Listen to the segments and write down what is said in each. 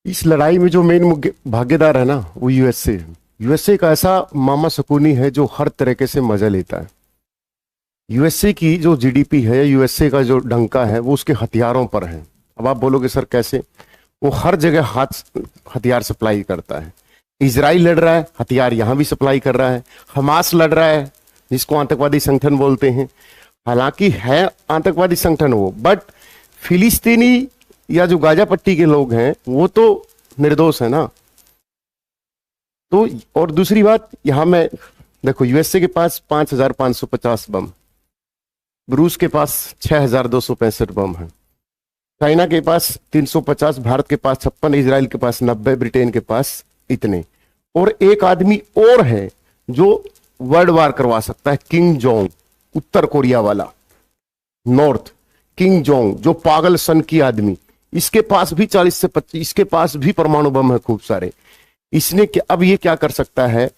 इस लड़ाई में जो मेन भागीदार है ना वो यूएसए है। यूएसए का ऐसा मामा शकुनी है जो हर तरीके से मजा लेता है। यूएसए की जो जीडीपी है, यूएसए का जो डंका है वो उसके हथियारों पर है। अब आप बोलोगे सर कैसे? वो हर जगह हथियार सप्लाई करता है। इजराइल लड़ रहा है, हथियार यहां भी सप्लाई कर रहा है। हमास लड़ रहा है, जिसको आतंकवादी संगठन बोलते हैं। हालांकि है आतंकवादी संगठन वो, बट फिलिस्तीनी या जो गाजा पट्टी के लोग हैं वो तो निर्दोष है ना। तो और दूसरी बात, यहां में देखो, यूएसए के पास 5,550 बम, रूस के पास 6,265 बम है, चाइना के पास 350, भारत के पास 56, इजराइल के पास 90, ब्रिटेन के पास इतने। और एक आदमी और है जो वर्ल्ड वार करवा सकता है, किंग जोंग, उत्तर कोरिया वाला, नॉर्थ किंग जोंग, जो पागल सन की आदमी। इसके पास भी 40 से 25, इसके पास भी परमाणु बम है खूब सारे। इसने क्या, अब ये क्या कर सकता है?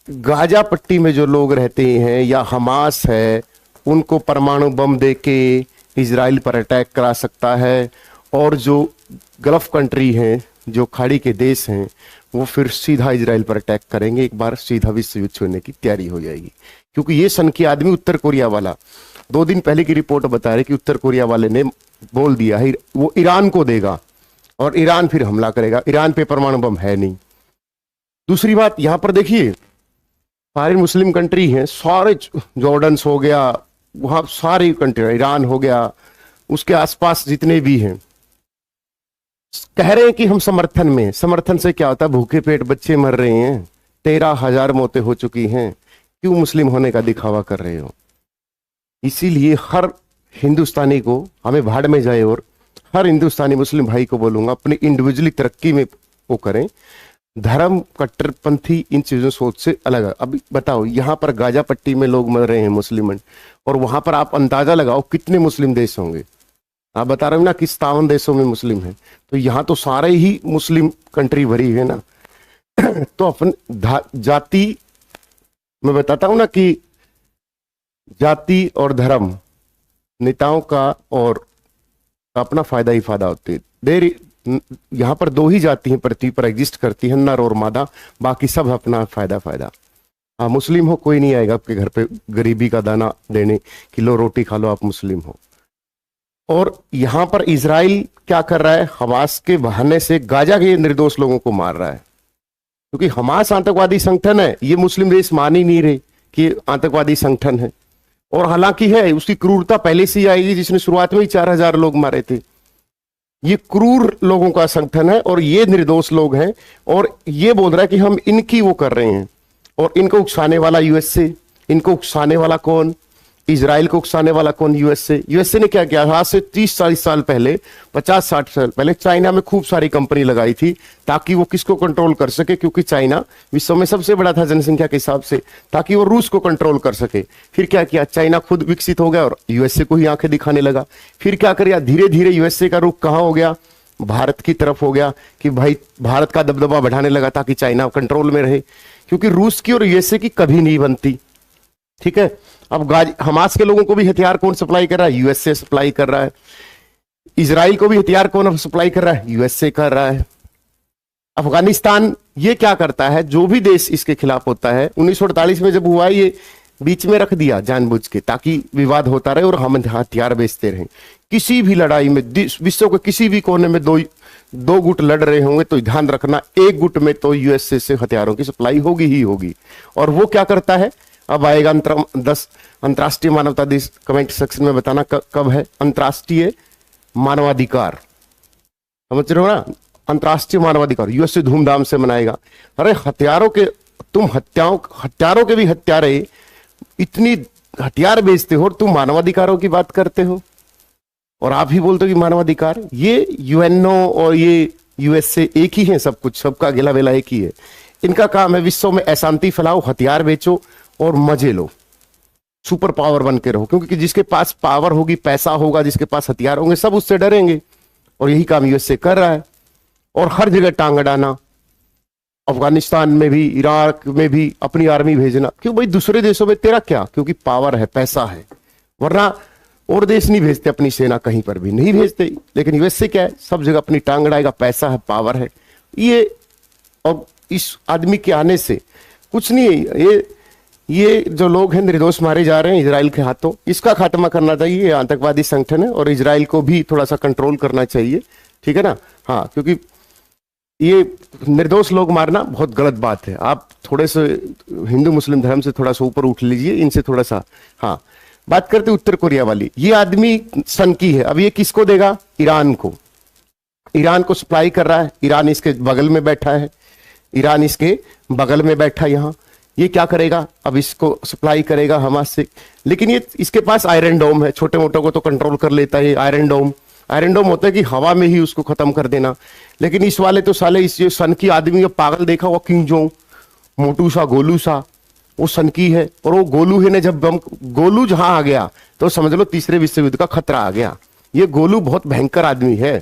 गाजा पट्टी में जो लोग रहते हैं या हमास है, उनको परमाणु बम देके इजराइल पर अटैक करा सकता है। और जो गल्फ कंट्री हैं, जो खाड़ी के देश हैं, वो फिर सीधा इजराइल पर अटैक करेंगे। एक बार सीधा विश्व युद्ध होने की तैयारी हो जाएगी। क्योंकि ये सन की आदमी उत्तर कोरिया वाला 2 दिन पहले की रिपोर्ट बता रहे कि उत्तर कोरिया वाले ने बोल दिया है वो ईरान को देगा और ईरान फिर हमला करेगा। ईरान पे परमाणु बम है नहीं। दूसरी बात, यहां पर देखिए सारे मुस्लिम कंट्री हैं, सारे, जॉर्डन्स हो गया, वहां सारी कंट्री, ईरान हो गया, उसके आसपास जितने भी हैं, कह रहे हैं कि हम समर्थन में। समर्थन से क्या होता है? भूखे पेट बच्चे मर रहे हैं, 13,000 मौतें हो चुकी हैं। क्यों मुस्लिम होने का दिखावा कर रहे हो? इसीलिए हर हिंदुस्तानी को, हमें भाड़ में जाए, और हर हिंदुस्तानी मुस्लिम भाई को बोलूंगा अपनी इंडिविजुअली तरक्की में वो करें। धर्म, कट्टरपंथी, इन चीजों सोच से अलग है। अब बताओ, यहां पर गाजा पट्टी में लोग मर रहे हैं मुस्लिम, और वहां पर आप अंदाजा लगाओ कितने मुस्लिम देश होंगे। आप बता रहे हो ना कि 57 देशों में मुस्लिम है, तो यहां तो सारे ही मुस्लिम कंट्री भरी है ना। तो अपन जाति, मैं बताता हूं ना कि जाति और धर्म नेताओं का और अपना फायदा ही फायदा होते हैं। देर यहां पर 2 ही जाति हैं पृथ्वी पर एग्जिस्ट करती है, नर और मादा, बाकी सब अपना फायदा। हाँ, मुस्लिम हो, कोई नहीं आएगा आपके घर पे गरीबी का दाना देने, किलो रोटी खा लो, आप मुस्लिम हो। और यहां पर इजराइल क्या कर रहा है? हमास के बहाने से गाजा के निर्दोष लोगों को मार रहा है। क्योंकि हमास आतंकवादी संगठन है, ये मुस्लिम देश मान ही नहीं रहे कि आतंकवादी संगठन है। और हालांकि है, उसकी क्रूरता पहले से ही आएगी, जिसने शुरुआत में ही 4,000 लोग मारे थे। ये क्रूर लोगों का संगठन है और ये निर्दोष लोग हैं। और ये बोल रहा है कि हम इनकी वो कर रहे हैं, और इनको उकसाने वाला यूएसए। इनको उकसाने वाला कौन? इजराइल को उकसाने वाला कौन? यूएसए। यूएसए ने क्या किया? आज से 30-40 साल पहले, 50-60 साल पहले चाइना में खूब सारी कंपनी लगाई थी, ताकि वो किसको कंट्रोल कर सके। क्योंकि चाइना विश्व में सबसे बड़ा था जनसंख्या के हिसाब से, ताकि वो रूस को कंट्रोल कर सके। फिर क्या किया? चाइना खुद विकसित हो गया और यूएसए को ही आंखें दिखाने लगा। फिर क्या किया? धीरे धीरे यूएसए का रुख कहां हो गया? भारत की तरफ हो गया, कि भाई भारत का दबदबा बढ़ाने लगा ताकि चाइना कंट्रोल में रहे। क्योंकि रूस की और यूएसए की कभी नहीं बनती, ठीक है। अब हमास के लोगों को भी हथियार कौन सप्लाई कर रहा है? यूएसए सप्लाई कर रहा है। इजराइल को भी हथियार कौन सप्लाई कर रहा है? यूएसए कर रहा है। अफगानिस्तान ये क्या करता है? जो भी देश इसके खिलाफ होता है, 1948 में जब हुआ, ये बीच में रख दिया जानबूझ के, ताकि विवाद होता रहे और हम हथियार बेचते रहें। किसी भी लड़ाई में, विश्व के किसी भी कोने में दो गुट लड़ रहे होंगे, तो ध्यान रखना, एक गुट में तो यूएसए से हथियारों की सप्लाई होगी ही होगी। और वो क्या करता है? अब आएगा 10 अंतर्राष्ट्रीय मानवता दिवस, कमेंट सेक्शन में बताना कब है अंतर्राष्ट्रीय मानवाधिकार। समझ रहे हो ना? अंतर्राष्ट्रीय मानवाधिकार यूएसए धूमधाम से मनाएगा। अरे हथियारों के, तुम हत्यारों के भी हत्यारे, इतनी हथियार बेचते हो और तुम मानवाधिकारों की बात करते हो, और आप ही बोलते हो कि मानवाधिकार। ये यूएनओ और ये यूएसए एक ही है, सब कुछ, सबका गिला वेला एक ही है। इनका काम है विश्व में अशांति फैलाओ, हथियार बेचो और मजे लो, सुपर पावर बन के रहो। क्योंकि जिसके पास पावर होगी, पैसा होगा, जिसके पास हथियार होंगे, सब उससे डरेंगे। और यही काम यूएसए कर रहा है। और हर जगह टांग अड़ाना, अफगानिस्तान में भी, इराक में भी अपनी आर्मी भेजना। क्यों भाई? दूसरे देशों में तेरा क्या? क्योंकि पावर है, पैसा है। वरना और देश नहीं भेजते अपनी सेना, कहीं पर भी नहीं भेजते। लेकिन यूएसए क्या है, सब जगह अपनी टांग अड़ाएगा, पैसा है, पावर है ये। और इस आदमी के आने से कुछ नहीं है, ये जो लोग हैं निर्दोष मारे जा रहे हैं इजराइल के हाथों, इसका खात्मा करना चाहिए। ये आतंकवादी संगठन है और इजराइल को भी थोड़ा सा कंट्रोल करना चाहिए, ठीक है ना। हाँ, क्योंकि ये निर्दोष लोग मारना बहुत गलत बात है। आप थोड़े से हिंदू मुस्लिम धर्म से थोड़ा सा ऊपर उठ लीजिए, इनसे थोड़ा सा। हाँ, बात करते उत्तर कोरिया वाली। ये आदमी सन की है, अब ये किसको देगा? ईरान को। ईरान को सप्लाई कर रहा है, ईरान इसके बगल में बैठा है, ईरान इसके बगल में बैठा यहां। ये क्या करेगा? अब इसको सप्लाई करेगा हमास से। लेकिन ये इसके पास आयरन डोम है, छोटे मोटों को तो कंट्रोल कर लेता है। आयरन डोम, आयरन डोम होता है कि हवा में ही उसको खत्म कर देना। लेकिन इस वाले तो साले, इस ये सन की आदमी, पागल देखा हुआ किंग जोंग, मोटू सा गोलू सा, वो सन की है। और वो गोलू है ने जब बम, गोलू जहां आ गया तो समझ लो तीसरे विश्व युद्ध का खतरा आ गया। ये गोलू बहुत भयंकर आदमी है,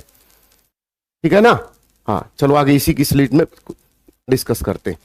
ठीक है ना। हाँ, चलो आगे इसी की स्लिट में डिस्कस करते हैं।